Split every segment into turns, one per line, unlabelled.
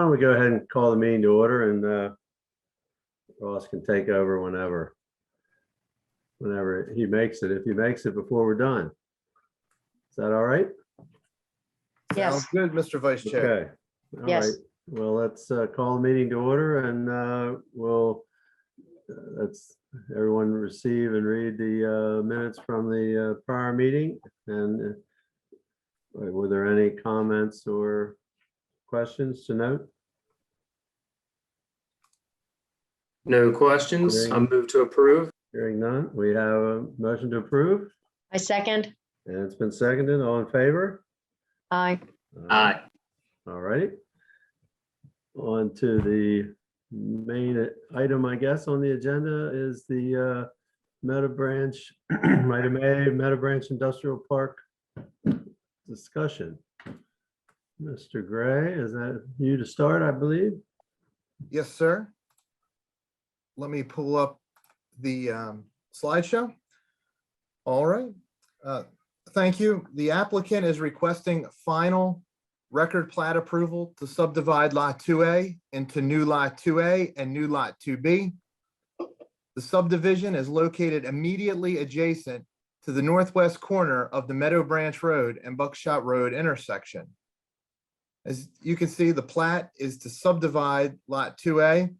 don't we go ahead and call the meeting to order, and Ross can take over whenever he makes it, if he makes it before we're done. Is that all right?
Yes.
Sounds good, Mr. Vice Chair.
Okay. All
Yes.
right. Well, let's call the meeting to order, and let's everyone receive and read the minutes from the prior meeting. And were there any comments or questions to note?
No questions. I move to approve.
Hearing none, we have a motion to approve,
I second.
and it's been seconded. All in favor?
Aye.
Aye.
All right. On to the main item, I guess, on the agenda is the Meadow Branch, item A, Meadow Branch Industrial Park discussion. Mr. Gray, is that you to start, I believe?
Yes, sir. Let me pull up the slideshow. All right. Thank you. The applicant is requesting final record plat approval to subdivide Lot 2A into new Lot 2A and new Lot 2B. The subdivision is located immediately adjacent to the northwest corner of the Meadow Branch Road and Buckshot Road intersection. As you can see, the plat is to subdivide Lot 2A.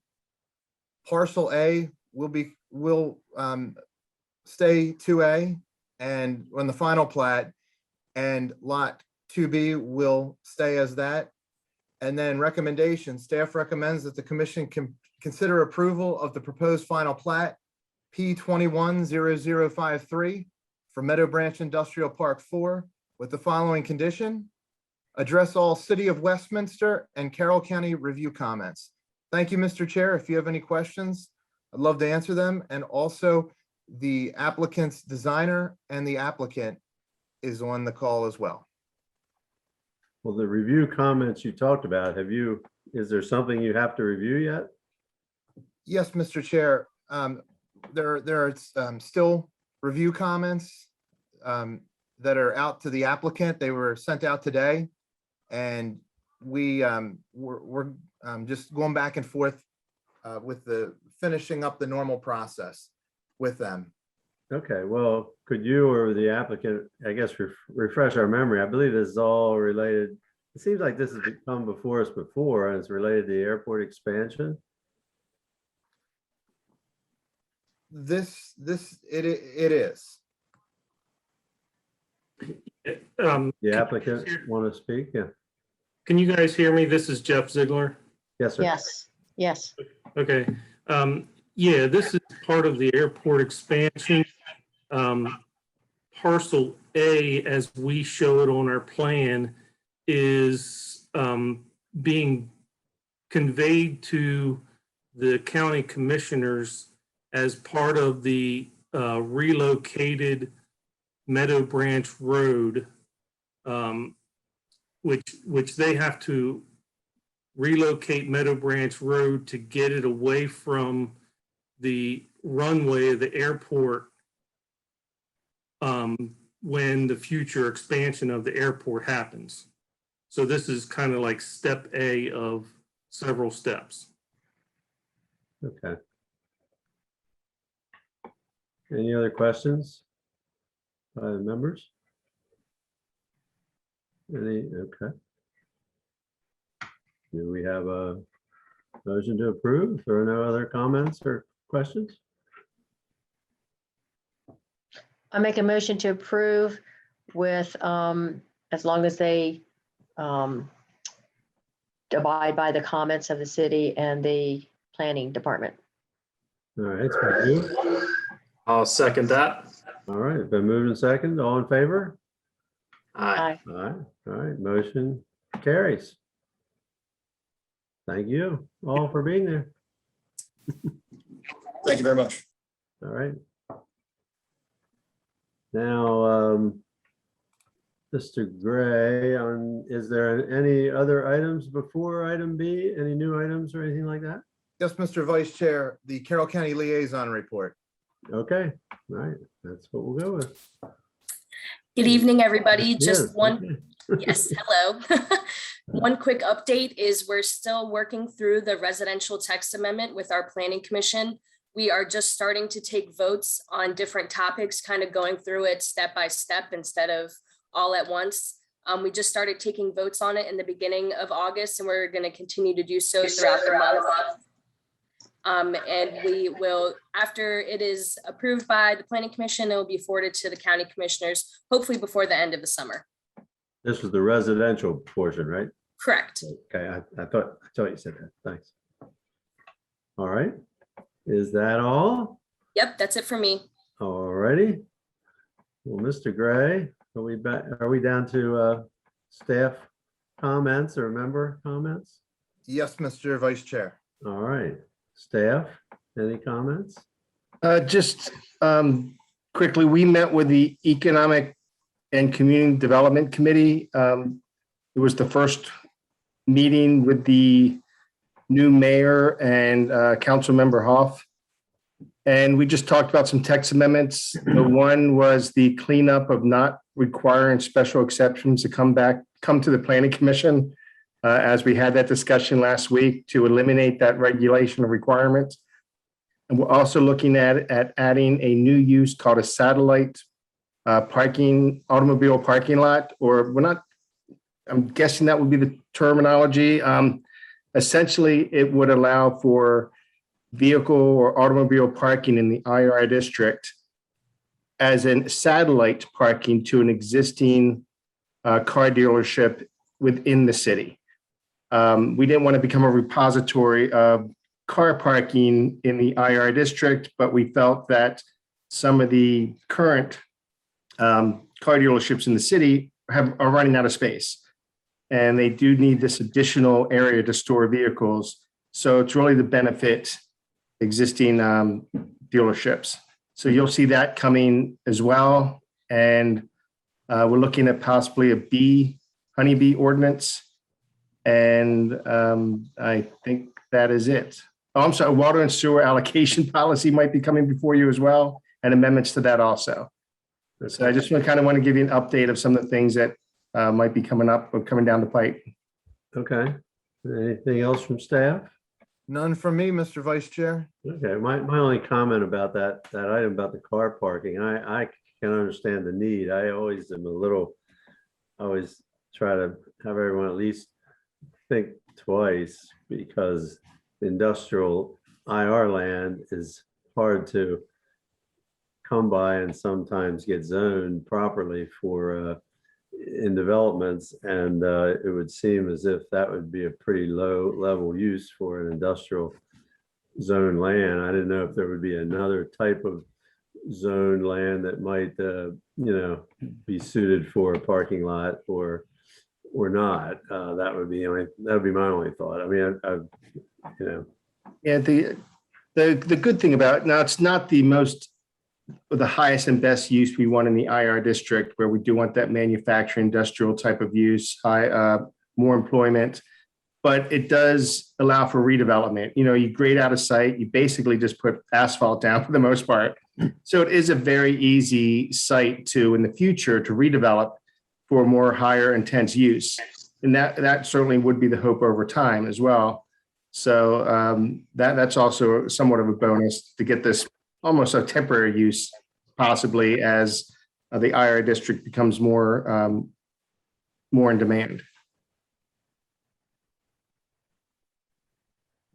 Parcel A will stay 2A and on the final plat, and Lot 2B will stay as that. And then recommendation, staff recommends that the commission can consider approval of the proposed final plat P210053 for Meadow Branch Industrial Park 4 with the following condition: address all City of Westminster and Carroll County review comments. Thank you, Mr. Chair. If you have any questions, I'd love to answer them. And also the applicant's designer and the applicant is on the call as well.
Well, the review comments you talked about, is there something you have to review yet?
Yes, Mr. Chair. There are still review comments that are out to the applicant. They were sent out today, and we're just going back and forth with the finishing up the normal process with them.
Okay, well, could you or the applicant, I guess, refresh our memory? I believe this is all related. It seems like this has come before us before, and it's related to the airport expansion.
It is.
The applicant want to speak? Yeah.
Can you guys hear me? This is Jeff Ziegler.
Yes, sir.
Yes. Yes.
Okay. Yeah, this is part of the airport expansion. Parcel A, as we show it on our plan, is being conveyed to the county commissioners as part of the relocated Meadow Branch Road, which they have to relocate Meadow Branch Road to get it away from the runway of the airport when the future expansion of the airport happens. So this is kind of like step A of several steps.
Okay. Any other questions by the members? Any? Okay. Do we have a motion to approve? There are no other comments or questions?
I make a motion to approve with, as long as they abide by the comments of the city and the planning department.
All right, it's been moved.
I'll second that.
All right, it's been moved and seconded. All in favor?
Aye.
Aye.
All right, motion carries. Thank you all for being there.
Thank you very much.
All right. Now, Mr. Gray, is there any other items before item B? Any new items or anything like that?
Yes, Mr. Vice Chair, the Carroll County Liaison Report.
Okay, all right, that's what we'll go with.
Good evening, everybody.
Yes,
Just one,
okay.
yes, hello.
One quick update is we're still working through the residential text amendment with our planning commission. We are just starting to take votes on different topics, kind of going through it step by step instead of all at once. We just started taking votes on it in the beginning of August, and we're going to continue to do so throughout the month. And we will, after it is approved by the planning commission, it will be forwarded to the county commissioners, hopefully before the end of the summer.
This was the residential portion, right?
Correct.
Okay, I thought you said that. Thanks. All right. Is that all?
Yep, that's it for me.
All righty. Well, Mr. Gray, are we down to staff comments or member comments?
Yes, Mr. Vice Chair.
All right. Staff, any comments?
Just quickly, we met with the Economic and Community Development Committee. It was the first meeting with the new mayor and council member Hoff. And we just talked about some text amendments. The one was the cleanup of not requiring special exceptions to come to the planning commission, as we had that discussion last week, to eliminate that regulation of requirements. And we're also looking at adding a new use called a satellite automobile parking lot, or I'm guessing that would be the terminology. Essentially, it would allow for vehicle or automobile parking in the IR district as a satellite parking to an existing car dealership within the city. We didn't want to become a repository of car parking in the IR district, but we felt that some of the current car dealerships in the city are running out of space. And they do need this additional area to store vehicles. So it's really to benefit existing dealerships. So you'll see that coming as well. And we're looking at possibly a honeybee ordinance. And I think that is it. Oh, I'm sorry, water and sewer allocation policy might be coming before you as well, and amendments to that also. So I just want to give you an update of some of the things that might be coming up or coming down the pipe.
Okay. Anything else from staff?
None from me, Mr. Vice Chair.
Okay, my only comment about that item about the car parking, I can understand the need. I always try to have everyone at least think twice, because industrial IR land is hard to come by and sometimes get zoned properly for in developments, and it would seem as if that would be a pretty low level use for an industrial zone land. I didn't know if there would be another type of zone land that might be suited for a parking lot or not. That would be my only thought. I mean,
Yeah, the good thing about it, now it's not the highest and best use we want in the IR district, where we do want that manufacturing industrial type of use, more employment, but it does allow for redevelopment. You grade out a site, you basically just put asphalt down for the most part. So it is a very easy site to, in the future, to redevelop for more higher intense use. And that certainly would be the hope over time as well. So that's also somewhat of a bonus to get this almost a temporary use, possibly, as the IR district becomes more in demand.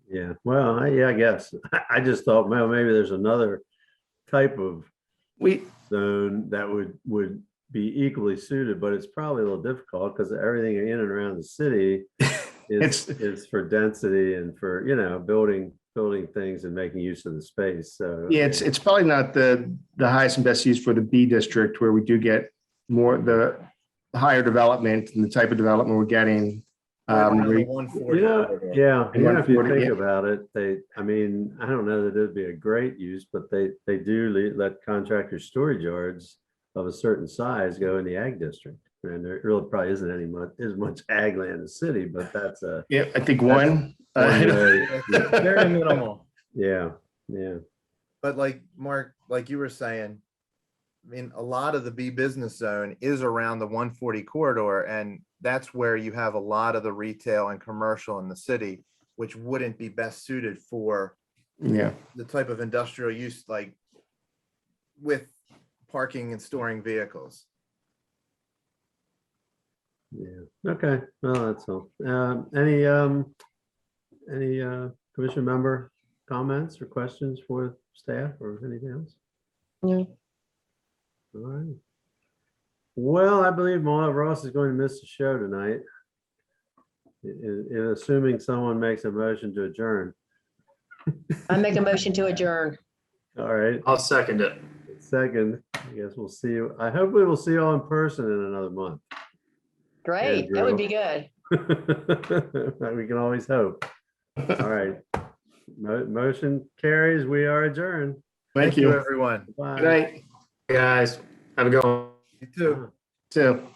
yeah. Well, I guess I just thought, well, maybe there's another type of zone that would be equally suited, but it's probably a little difficult because everything in and around the city is for density and for building things and making use of the space. So
Yeah, it's probably not the highest and best use for the B district, where we do get more the higher development and the type of development we're getting.
Yeah, if you
140,
think
yeah.
about it, I don't know that it'd be a great use, but they do let contractor storage yards of a certain size go in the ag district. And there really probably isn't as much ag land in the city, but that's
Yeah, I think one.
Very minimal.
Yeah.
But like Mark, like you were saying, a lot of the B business zone is around the 140 corridor, and that's where you have a lot of the retail and commercial in the city, which wouldn't be best suited for
Yeah.
the type of industrial use like with parking and storing vehicles.
Yeah, okay, well, that's all. Any commission member comments or questions for staff or anything else?
No.
All right. Well, I believe Maud Ross is going to miss the show tonight. Assuming someone makes a motion to adjourn.
I make a motion to adjourn.
All right,
I'll second it.
second, I guess we'll see you. I hope we will see you all in person in another month.
Great, that would be good.
We can always hope. All right. Motion carries. We are adjourned.
Thank you.
Everyone.
Bye.
Good night.
Guys, have a good one.
You too.
Too.